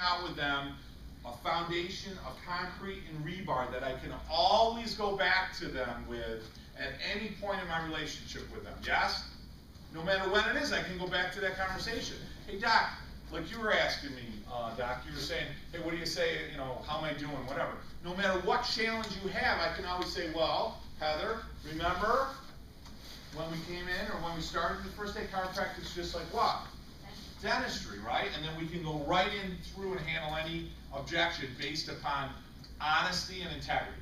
out with them a foundation of concrete and rebar that I can always go back to them with at any point in my relationship with them. Yes? No matter when it is, I can go back to that conversation. Hey, Doc, like you were asking me, Doc, you were saying, hey, what do you say, you know, how am I doing, whatever. No matter what challenge you have, I can always say, well, Heather, remember when we came in or when we started the first day chiropractic is just like what? Dentistry, right? And then we can go right in through and handle any objection based upon honesty and integrity,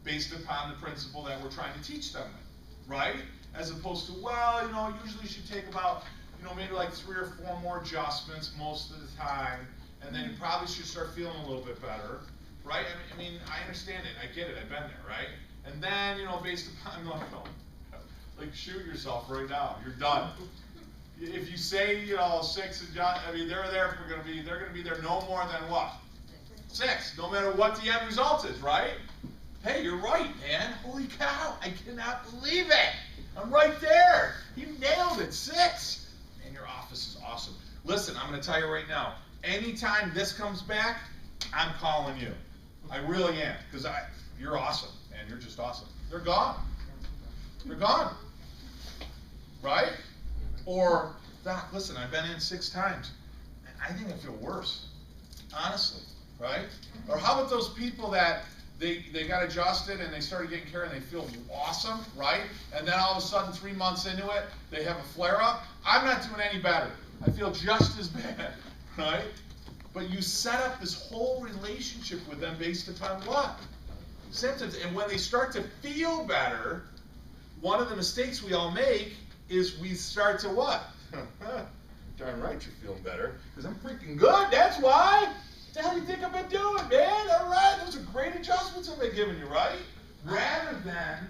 based upon the principle that we're trying to teach them, right? As opposed to, well, you know, usually should take about, you know, maybe like 3 or 4 more adjustments most of the time, and then you probably should start feeling a little bit better, right? I mean, I understand it, I get it, I've been there, right? And then, you know, based upon, like shoot yourself right now, you're done. If you say, you know, 6 adjustments, I mean, they're gonna be there no more than what? 6, no matter what the end result is, right? Hey, you're right, man. Holy cow, I cannot believe it. I'm right there. You nailed it, 6. Man, your office is awesome. Listen, I'm gonna tell you right now, anytime this comes back, I'm calling you. I really am, because you're awesome, man, you're just awesome. They're gone. They're gone. Right? Or, Doc, listen, I've been in 6 times. I think I feel worse, honestly, right? Or how about those people that they got adjusted and they started getting care and they feel awesome, right? And then all of a sudden, 3 months into it, they have a flare-up. I'm not doing any better. I feel just as bad, right? But you set up this whole relationship with them based upon what? Symptoms. And when they start to feel better, one of the mistakes we all make is we start to what? Darn right you're feeling better, because I'm freaking good, that's why. What the hell do you think I've been doing, man? All right, those are great adjustments I've been giving you, right? Rather than,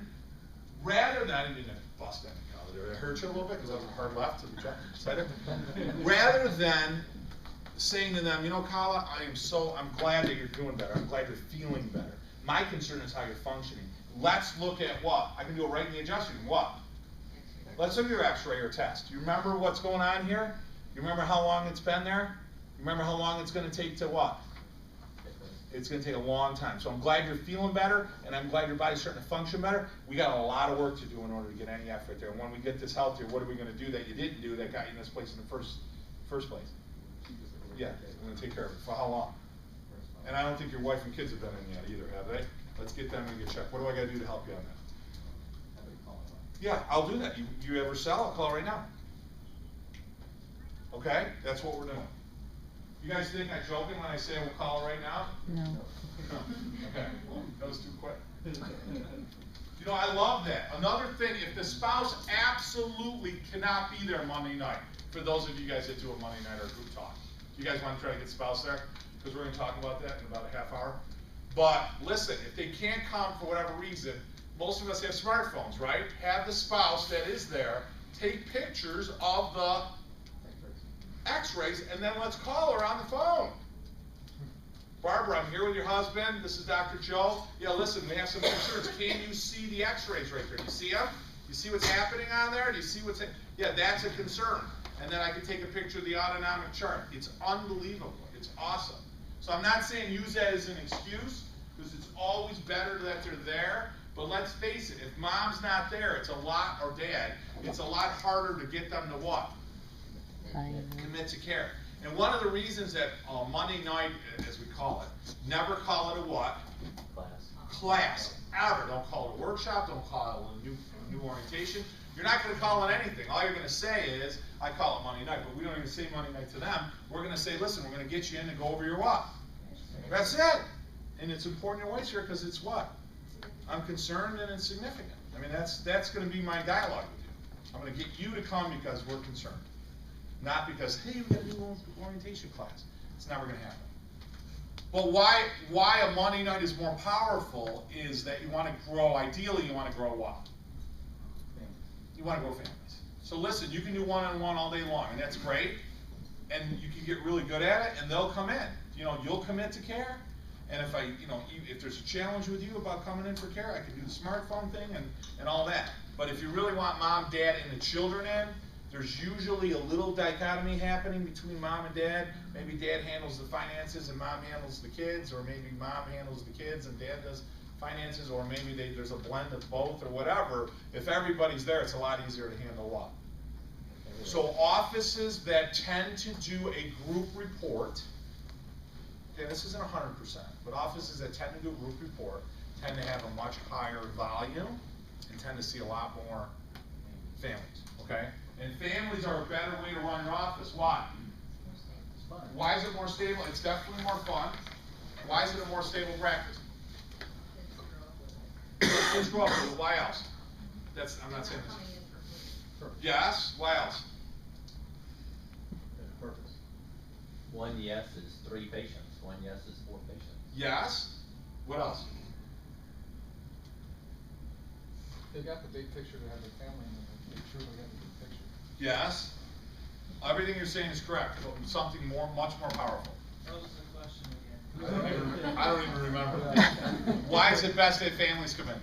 I didn't mean to bust any collar there. Did it hurt you a little bit because I was a hard left to the side? Rather than saying to them, you know, Kala, I'm glad that you're doing better. I'm glad you're feeling better. My concern is how you're functioning. Let's look at what? I can do it right in the adjusting. What? Let's look at your x-ray or test. Do you remember what's going on here? You remember how long it's been there? You remember how long it's going to take to what? It's going to take a long time. So I'm glad you're feeling better, and I'm glad your body's starting to function better. We got a lot of work to do in order to get any effort there. And when we get this healthier, what are we going to do that you didn't do that got you in this place in the first place? Yeah, I'm going to take care of it. For how long? And I don't think your wife and kids have been in yet either, have they? Let's get them and get checked. What do I got to do to help you on that? Yeah, I'll do that. You ever sell? I'll call her right now. Okay? That's what we're doing. You guys think I'm joking when I say we'll call her right now? No. No. Okay. That was too quick. You know, I love that. Another thing, if the spouse absolutely cannot be there Monday night, for those of you guys that do a Monday night or group talk, you guys want to try to get spouse there? Because we're going to talk about that in about a half hour. But listen, if they can't come for whatever reason, most of us have smartphones, right? Have the spouse that is there take pictures of the x-rays, and then let's call her on the phone. Barbara, I'm here with your husband. This is Dr. Joe. Yeah, listen, we have some concerns. Can you see the x-rays right there? Do you see them? You see what's happening on there? Do you see what's in? Yeah, that's a concern. And then I can take a picture of the autonomic chart. It's unbelievable. It's awesome. So I'm not saying use that as an excuse, because it's always better that they're there. But let's face it, if mom's not there, it's a lot, or dad, it's a lot harder to get them to what? Commit to care. And one of the reasons that Monday night, as we call it, never call it a what? Class. Ever. Don't call it a workshop. Don't call it a new orientation. You're not going to call it anything. All you're going to say is, I call it Monday night, but we don't even say Monday night to them. We're going to say, listen, we're going to get you in and go over your what? That's it. And it's important your wife's here because it's what? I'm concerned and it's significant. I mean, that's going to be my dialogue with you. I'm going to get you to come because we're concerned. Not because, hey, we got to do an orientation class. It's never going to happen. But why a Monday night is more powerful is that you want to grow, ideally you want to grow what? You want to grow families. So listen, you can do one-on-one all day long, and that's great. And you can get really good at it, and they'll come in. You know, you'll commit to care. And if there's a challenge with you about coming in for care, I can do the smartphone thing and all that. But if you really want mom, dad, and the children in, There's usually a little dichotomy happening between mom and dad. Maybe dad handles the finances and mom handles the kids, or maybe mom handles the kids and dad does finances, or maybe there's a blend of both, or whatever. If everybody's there, it's a lot easier to handle what? So offices that tend to do a group report, okay, this isn't 100%, but offices that tend to do a group report tend to have a much higher volume and tend to see a lot more families, okay? And families are a better way to run your office. Why? Why is it more stable? It's definitely more fun. Why is it a more stable practice? Kids grow up with it. Why else? I'm not saying this. Yes, why else? Purpose. 1 yes is 3 patients. 1 yes is 4 patients. Yes. What else? They got the big picture to have their family in it. They truly got the big picture. Yes. Everything you're saying is correct, but something much more powerful. What was the question again? I don't even remember. Why is it best that families come in?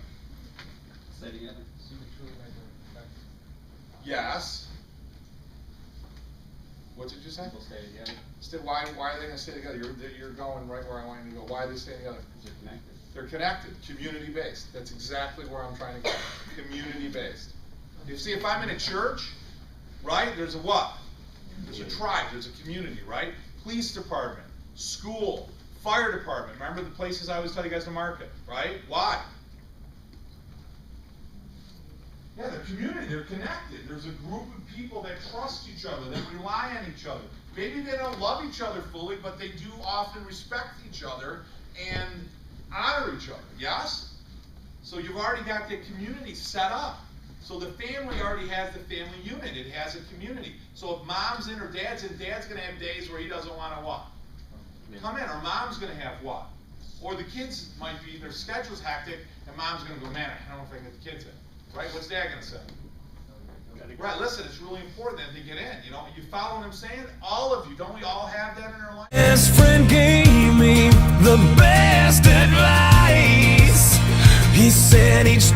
Stay together. So you can truly make an impact. Yes. What did you say? People stay together. Why are they going to stay together? You're going right where I want you to go. Why are they staying together? Because they're connected. They're connected, community-based. That's exactly where I'm trying to go. Community-based. You see, if I'm in a church, right, there's a what? There's a tribe, there's a community, right? Police department, school, fire department. Remember the places I always tell you guys to market, right? Why? Yeah, they're community, they're connected. There's a group of people that trust each other, that rely on each other. Maybe they don't love each other fully, but they do often respect each other and honor each other, yes? So you've already got the community set up. So the family already has the family unit. It has a community. So if mom's in or dad's in, dad's going to have days where he doesn't want to what? Come in. Or mom's going to have what? Or the kids might be, their schedule's hectic, and mom's going to go, man, I don't know if I can get the kids in. Right? What's dad going to say? Right, listen, it's really important that they get in. You know, you follow what I'm saying? All of you, don't we all have that in our life? Best friend gave me the best advice. He said each